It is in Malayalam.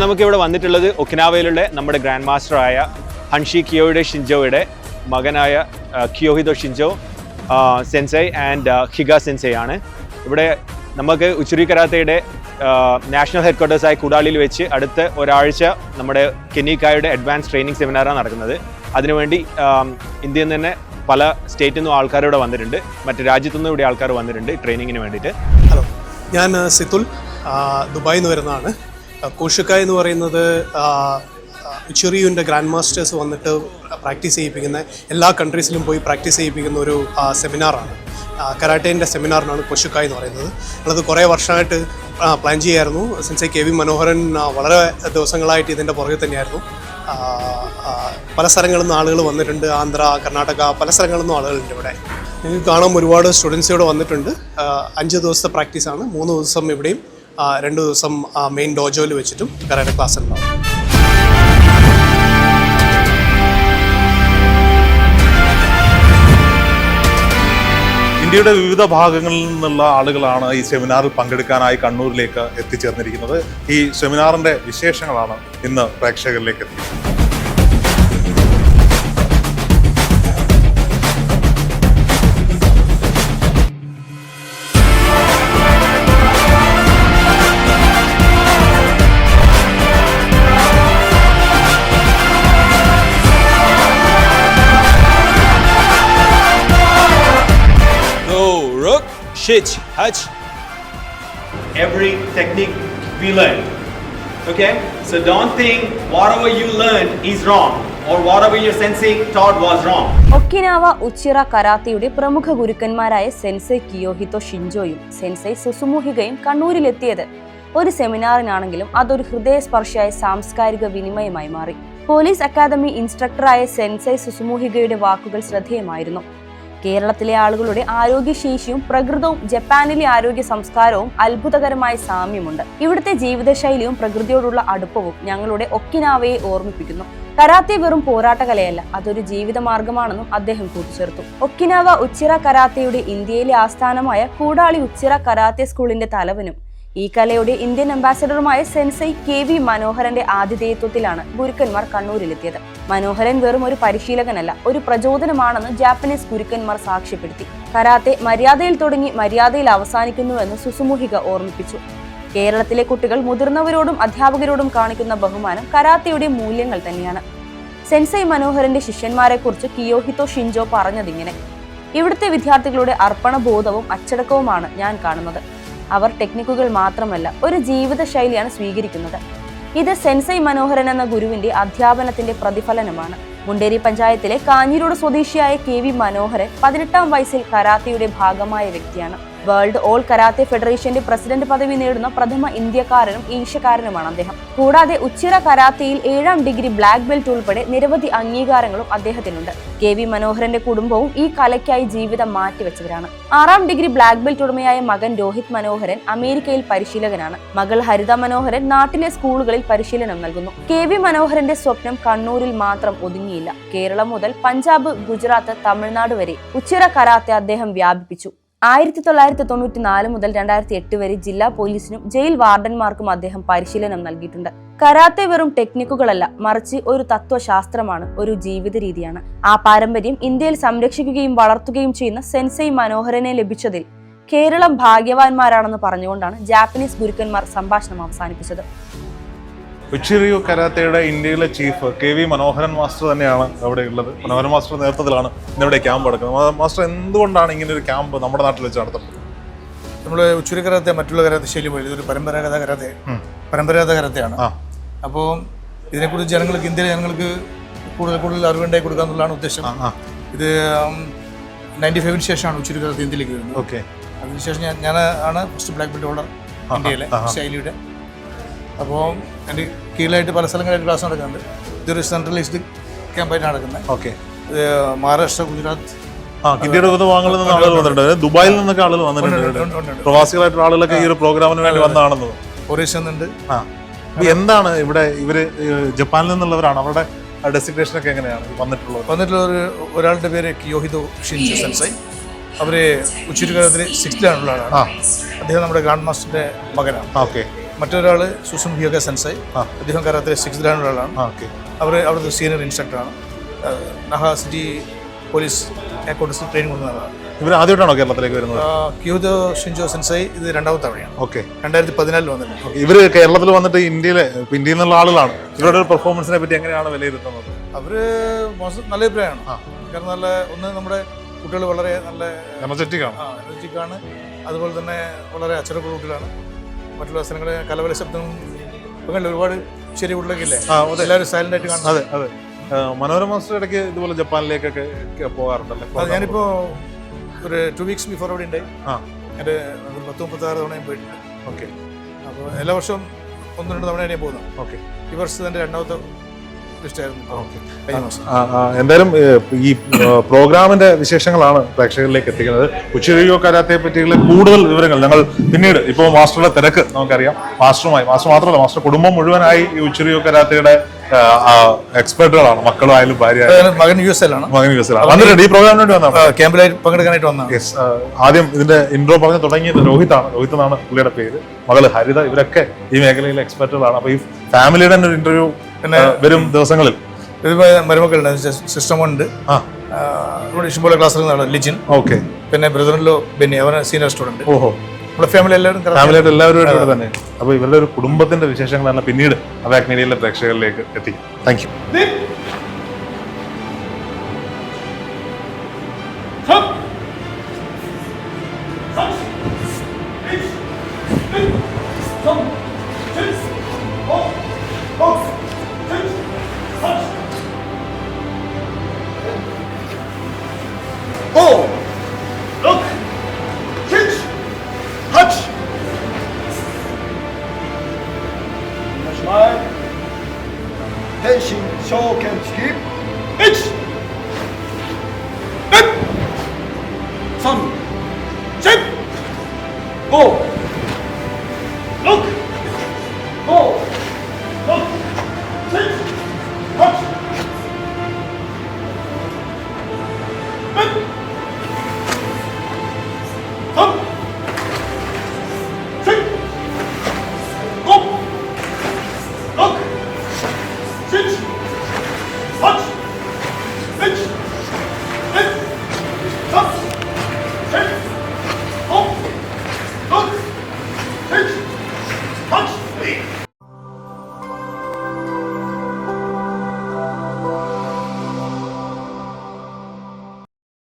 നമുക്കിവിടെ വന്നിട്ടുള്ളത് ഒക്കിനാവയിലുള്ള നമ്മുടെ ഗ്രാൻഡ് മാസ്റ്ററായ ഹൻഷി കിയോയുടെ ഷിൻജോയുടെ മകനായ കിയോഹിതോ ഷിൻജോ സെൻസൈ ആൻഡ് ഹിഗ സെൻസൈ ആണ്. ഇവിടെ നമുക്ക് ഉച്ചുരി കരാത്തയുടെ നാഷണൽ ഹെഡ് ക്വാർട്ടേഴ്സായ കുടാളിൽ വെച്ച് അടുത്ത ഒരാഴ്ച നമ്മുടെ കെനിക്കായുടെ അഡ്വാൻസ് ട്രെയിനിങ് സെമിനാറാണ് നടക്കുന്നത്. അതിനുവേണ്ടി ഇന്ത്യയിൽ നിന്ന് തന്നെ പല സ്റ്റേറ്റിൽ നിന്നും ആൾക്കാരിവിടെ വന്നിട്ടുണ്ട്, മറ്റ് രാജ്യത്തുനിന്നും ഇവിടെ ആൾക്കാർ വന്നിട്ടുണ്ട് ട്രെയിനിങ്ങിന് വേണ്ടിയിട്ട്. ഹലോ, ഞാൻ സിതുൽ, ദുബായിൽ നിന്ന് വരുന്നതാണ്. കോഷിക്കായ് എന്ന് പറയുന്നത് ഉച്ചുറിയുവിൻ്റെ ഗ്രാൻഡ് മാസ്റ്റേഴ്സ് വന്നിട്ട് പ്രാക്ടീസ് ചെയ്യിപ്പിക്കുന്ന, എല്ലാ കൺട്രീസിലും പോയി പ്രാക്ടീസ് ചെയ്യിപ്പിക്കുന്ന ഒരു സെമിനാറാണ്. കരാട്ടേൻ്റെ സെമിനാറിനാണ് കോഷിക്കായ് എന്ന് പറയുന്നത്. അത് കുറേ വർഷമായിട്ട് പ്ലാൻ ചെയ്യായിരുന്നു. സെൻസൈ KV മനോഹരൻ വളരെ ദിവസങ്ങളായിട്ട് ഇതിൻ്റെ പുറകെ തന്നെയായിരുന്നു. പല സ്ഥലങ്ങളിൽ നിന്ന് ആളുകൾ വന്നിട്ടുണ്ട്, ആന്ധ്ര, കർണാടക, പല സ്ഥലങ്ങളിൽ നിന്നും ആളുകളുണ്ട് ഇവിടെ. നിങ്ങൾക്ക് കാണാൻ ഒരുപാട് സ്റ്റുഡൻസ് ഇവിടെ വന്നിട്ടുണ്ട്. 5 ദിവസത്തെ പ്രാക്ടീസാണ്. 3 ദിവസം ഇവിടെയും 2 ദിവസം മെയിൻ ഡോജോയിൽ വെച്ചിട്ടും കരാട്ടെ ക്ലാസ് ഉണ്ടാവും. ഇന്ത്യയുടെ വിവിധ ഭാഗങ്ങളിൽ നിന്നുള്ള ആളുകളാണ് ഈ സെമിനാറിൽ പങ്കെടുക്കാനായി കണ്ണൂരിലേക്ക് എത്തിച്ചേർന്നിരിക്കുന്നത്. ഈ സെമിനാറിന്റെ വിശേഷങ്ങളാണ് ഇന്ന് പ്രേക്ഷകരിലേക്ക് എത്തിയത്. Shich, hutch, every technique we learn. Okay? So don't think whatever you learned is wrong or whatever your sensei taught was wrong. Okinawa ഉച്ചിറ കരാത്തയുടെ പ്രമുഖ ഗുരുക്കന്മാരായ സെൻസൈ കിയോഹിതോ ഷിൻജോയും സെൻസൈ സുസുമുഹിഗയും കണ്ണൂരിലെത്തിയത് ഒരു സെമിനാറിനാണെങ്കിലും അതൊരു ഹൃദയസ്പർശിയായ സാംസ്കാരിക വിനിമയമായി മാറി. പോലീസ് അക്കാദമി ഇൻസ്ട്രക്ടറായ സെൻസൈ സുസുമുഹിഗയുടെ വാക്കുകൾ ശ്രദ്ധേയമായിരുന്നു. കേരളത്തിലെ ആളുകളുടെ ആരോഗ്യശേഷിയും പ്രകൃതവും ജപ്പാനിലെ ആരോഗ്യ സംസ്കാരവും അത്ഭുതകരമായ സാമ്യമുണ്ട്. ഇവിടുത്തെ ജീവിതശൈലിയും പ്രകൃതിയോടുള്ള അടുപ്പവും ഞങ്ങളുടെ ഒക്കിനാവയെ ഓർമ്മിപ്പിക്കുന്നു. കരാത്തെ വെറും പോരാട്ടകലയല്ല, അതൊരു ജീവിത മാർഗമാണെന്നും അദ്ദേഹം കൂട്ടിച്ചേർത്തു. ഒക്കിനാവ ഉച്ചിറ കരാത്തയുടെ ഇന്ത്യയിലെ ആസ്ഥാനമായ കൂടാളി ഉച്ചിറ കരാത്തെ സ്കൂളിന്റെ തലവനും ഈ കലയുടെ ഇന്ത്യൻ അംബാസഡറുമായ സെൻസൈ KV മനോഹരന്റെ ആതിഥേയത്വത്തിലാണ് ഗുരുക്കന്മാർ കണ്ണൂരിലെത്തിയത്. മനോഹരൻ വെറും ഒരു പരിശീലകനല്ല, ഒരു പ്രചോദനമാണെന്ന് ജാപ്പനീസ് ഗുരുക്കന്മാർ സാക്ഷ്യപ്പെടുത്തി. കരാത്തെ മര്യാദയിൽ തുടങ്ങി മര്യാദയിൽ അവസാനിക്കുന്നുവെന്ന് സുസുമുഹിക ഓർമ്മിപ്പിച്ചു. കേരളത്തിലെ കുട്ടികൾ മുതിർന്നവരോടും അധ്യാപകരോടും കാണിക്കുന്ന ബഹുമാനം കരാത്തയുടെ മൂല്യങ്ങൾ തന്നെയാണ്. സെൻസൈ മനോഹരന്റെ ശിഷ്യന്മാരെക്കുറിച്ച് കിയോഹിതോ ഷിൻജോ പറഞ്ഞതിങ്ങനെ: ഇവിടുത്തെ വിദ്യാർത്ഥികളുടെ അർപ്പണബോധവും അച്ചടക്കവുമാണ് ഞാൻ കാണുന്നത്. അവർ ടെക്നിക്കുകൾ മാത്രമല്ല, ഒരു ജീവിത ശൈലിയാണ് സ്വീകരിക്കുന്നത്. ഇത് സെൻസൈ മനോഹരൻ എന്ന ഗുരുവിന്റെ അധ്യാപനത്തിന്റെ പ്രതിഫലനമാണ്. മുണ്ടേരി പഞ്ചായത്തിലെ കാഞ്ഞിരോട് സ്വദേശിയായ KV മനോഹരൻ 18ാം വയസ്സിൽ കരാത്തയുടെ ഭാഗമായ വ്യക്തിയാണ്. വേൾഡ് ഓൾ കരാത്തെ ഫെഡറേഷന്റെ പ്രസിഡന്റ് പദവി നേടുന്ന പ്രഥമ ഇന്ത്യക്കാരനും ഏഷ്യക്കാരനുമാണ് അദ്ദേഹം. കൂടാതെ ഉച്ചിറ കരാത്തയിൽ 7ാം ഡിഗ്രി ബ്ലാക്ക് ബെൽറ്റ് ഉൾപ്പെടെ നിരവധി അംഗീകാരങ്ങളും അദ്ദേഹത്തിനുണ്ട്. KV മനോഹരന്റെ കുടുംബവും ഈ കലയ്ക്കായി ജീവിതം മാറ്റിവെച്ചവരാണ്. 6ാം ഡിഗ്രി ബ്ലാക്ക് ബെൽറ്റ് ഉടമയായ മകൻ രോഹിത് മനോഹരൻ അമേരിക്കയിൽ പരിശീലകനാണ്. മകൾ ഹരിത മനോഹരൻ നാട്ടിലെ സ്കൂളുകളിൽ പരിശീലനം നൽകുന്നു. KV മനോഹരന്റെ സ്വപ്നം കണ്ണൂരിൽ മാത്രം ഒതുങ്ങിയില്ല. കേരളം മുതൽ പഞ്ചാബ്, ഗുജറാത്ത്, തമിഴ്നാട് വരെ ഉച്ചിറ കരാത്തെ അദ്ദേഹം വ്യാപിപ്പിച്ചു. 1994 മുതൽ 2008 വരെ ജില്ലാ പോലീസിനും ജയിൽ വാർഡന്മാർക്കും അദ്ദേഹം പരിശീലനം നൽകിയിട്ടുണ്ട്. കരാത്തെ വെറും ടെക്നിക്കുകളല്ല, മറിച്ച് ഒരു തത്വശാസ്ത്രമാണ്, ഒരു ജീവിത രീതിയാണ്. ആ പാരമ്പര്യം ഇന്ത്യയിൽ സംരക്ഷിക്കുകയും വളർത്തുകയും ചെയ്യുന്ന സെൻസൈ മനോഹരനെ ലഭിച്ചതിൽ കേരളം ഭാഗ്യവാന്മാരാണെന്ന് പറഞ്ഞുകൊണ്ടാണ് ജാപ്പനീസ് ഗുരുക്കന്മാർ സംഭാഷണം അവസാനിപ്പിച്ചത്. ഉച്ചിറിയോ കരാത്തയുടെ ഇന്ത്യയിലെ ചീഫ് KV മനോഹരൻ മാസ്റ്റർ തന്നെയാണ് അവിടെ ഉള്ളത്. മനോഹരൻ മാസ്റ്റർ നേതൃത്വത്തിലാണ് ഇന്നിവിടെ ക്യാമ്പ് നടക്കുന്നത്. മാസ്റ്റർ, എന്തുകൊണ്ടാണ് ഇങ്ങനെ ഒരു ക്യാമ്പ് നമ്മുടെ നാട്ടിൽ വെച്ച് നടത്തുന്നത്? നമ്മൾ ഉച്ചിരി കരാത്തെ മറ്റുള്ള കരാത്തെ ശൈലി പോലെ ഇതൊരു പരമ്പരാഗത കരാത്തയാണ്. അപ്പോൾ ഇതിനെക്കുറിച്ച് ജനങ്ങൾക്ക്, ഇന്ത്യയിലെ ജനങ്ങൾക്ക് കൂടുതൽ അറിവുണ്ടായി കൊടുക്കുക എന്നുള്ളതാണ് ഉദ്ദേശം. ഇത് 95 ശേഷമാണ് ഉച്ചിരി കരാത്തെ ഇന്ത്യയിലേക്ക് വരുന്നത്. ഓക്കെ. അതിനുശേഷം ഞാൻ ആണ് ഫസ്റ്റ് ബ്ലാക്ക് ബെൽറ്റ് ഹോൾഡർ ഇന്ത്യയിലെ ശൈലിയുടെ. അപ്പോൾ എൻ്റെ കീഴിലായിട്ട് പല സ്ഥലങ്ങളായിട്ട് ക്ലാസ് നടക്കുന്നുണ്ട്. ഇതൊരു സെൻട്രലൈസ്ഡ് ക്യാമ്പായിട്ട് നടക്കുന്നത്. ഓക്കെ. മഹാരാഷ്ട്ര, ഗുജറാത്ത്, ഇന്ത്യയുടെ വിവിധ ഭാഗങ്ങളിൽ നിന്ന് ആളുകൾ വന്നിട്ടുണ്ട്. ദുബായിൽ നിന്നൊക്കെ ആളുകൾ വന്നിട്ടുണ്ട്. പ്രവാസികളായിട്ടുള്ള ആളുകളൊക്കെ ഈ ഒരു പ്രോഗ്രാമിന് വേണ്ടി വന്നതാണെന്ന്. ഒറീസ ഉണ്ട്. എന്താണ് ഇവിടെ ഇവര് ജപ്പാനിൽ നിന്നുള്ളവരാണ്? അവരുടെ ഡെസിഗ്നേഷൻ ഒക്കെ എങ്ങനെയാണ് വന്നിട്ടുള്ള ഒരാളുടെ പേര് കിയോഹിതോ ഷിൻജോ സെൻസൈ. അവര് ഉച്ചിരി കരാത്തിൽ 6th ആണുള്ള ആളാണ്. അദ്ദേഹം നമ്മുടെ ഗ്രാൻഡ് മാസ്റ്ററിന്റെ മകനാണ്. ഓക്കെ. മറ്റൊരാൾ സുസുമുഹിയൊക്കെ സെൻസായി, അദ്ദേഹം കരാത്തെ 6th റാങ്കിലുള്ള ആളാണ്. ഓക്കെ. അവിടുത്തെ സീനിയർ ഇൻസ്ട്രക്ടറാണ്. നഹ സിറ്റി പോലീസ് ഹെഡ്ക്വാർട്ടേഴ്സിൽ ട്രെയിനിങ് കൊടുക്കുന്ന ആളാണ്. ഇവർ ആദ്യമായിട്ടാണോ കേരളത്തിലേക്ക് വരുന്നത്? കിയോഹിതോ ഷിൻജോ സെൻസായി ഇത് 2ാമത്തെ തവണയാണ്. ഓക്കെ. 2014 വന്നിട്ടുണ്ട്. ഇവർ കേരളത്തിൽ വന്നിട്ട് ഇന്ത്യയിൽ നിന്നുള്ള ആളുകളാണ്. ഇവരുടെ ഒരു പെർഫോമൻസിനെ പറ്റി എങ്ങനെയാണ് വിലയിരുത്തുന്നത്? അവര് നല്ല അഭിപ്രായമാണ്. കാരണം നമ്മുടെ കുട്ടികൾ വളരെ നല്ല എനർജിക്കാണ്. അതുപോലെ തന്നെ വളരെ അച്ചടക്കമുള്ള കുട്ടികളാണ്. മറ്റുള്ള സ്ഥലങ്ങളെ കലവല ശബ്ദവും ഒരുപാട് ചെറിയ കുട്ടികളൊക്കെ ഇല്ലേ, എല്ലാവരും സൈലന്റ് ആയിട്ട് കാണുന്നത്. അതെ അതെ. മനോരമ മാസ്റ്റർ ഇടയ്ക്ക് ഇതുപോലെ ജപ്പാനിലേക്കൊക്കെ പോകാറുണ്ടല്ലേ? ഞാനിപ്പോ ഒരു 2 weeks ബിഫോർ അവിടെ ഉണ്ടായി. എൻ്റെ 10-36 തവണയും പോയിട്ടുണ്ട്. ഓക്കെ. അപ്പോൾ എല്ലാ വർഷവും 1-2 തവണ ഞാൻ പോകുന്നു. ഓക്കെ. ഈ വർഷത്തെ എൻ്റെ 2ാമത്തെ ലിസ്റ്റായിരുന്നു. എന്തായാലും ഈ പ്രോഗ്രാമിന്റെ വിശേഷങ്ങളാണ് പ്രേക്ഷകരിലേക്ക് എത്തിക്കുന്നത്. ഉച്ചിറിയോ കരാത്തയെ പറ്റിയുള്ള കൂടുതൽ വിവരങ്ങൾ ഞങ്ങൾ പിന്നീട്, ഇപ്പോൾ മാസ്റ്ററുടെ തിരക്ക് നമുക്കറിയാം, മാസ്റ്റർ മാത്രമല്ല മാസ്റ്റർ കുടുംബം മുഴുവനായി ഈ ഉച്ചിറിയോ കരാത്തയുടെ എക്സ്പെർട്ടുകളാണ്. മക്കളായാലും ഭാര്യ, മകൻ US-ലാണ്. വന്നിട്ടുണ്ട് ഈ പ്രോഗ്രാമിന് വേണ്ടി വന്നതാണ്, ക്യാമ്പിലായി പങ്കെടുക്കാനായിട്ട് വന്നതാണ്. ആദ്യം ഇതിന്റെ ഇൻട്രോ പറഞ്ഞ് തുടങ്ങിയത് രോഹിത് എന്നാണ് പുള്ളിയുടെ പേര്. മകള് ഹരിത, ഇവരൊക്കെ ഈ മേഖലയിലെ എക്സ്പെർട്ടുകളാണ്. അപ്പൊ ഈ ഫാമിലിയുടെ തന്നെ ഒരു ഇന്റർവ്യൂ പിന്നെ വരും ദിവസങ്ങളിൽ മരുമക്കളുണ്ട്, സിസ്റ്റം ഉണ്ട്, ഇവിടെ ഇഷ്ടംപോലെ ക്ലാസ് ലിജിൻ. ഓക്കെ. പിന്നെ ബ്രദറിലോ ബെന്നി, അവൻ സീനിയർ സ്റ്റുഡന്റ്. ഓഹോ. നമ്മുടെ ഫാമിലിയായിട്ട് എല്ലാവരും ഇവിടെ തന്നെ. അപ്പോൾ ഇവരുടെ ഒരു കുടുംബത്തിന്റെ വിശേഷങ്ങളാണ് പിന്നീട് അവാക് മീഡിയയിലെ പ്രേക്ഷകരിലേക്ക് എത്തിക്കും. Thank you. Henshin Shoken Skip. 1, 2, 3, 4, 5, 6,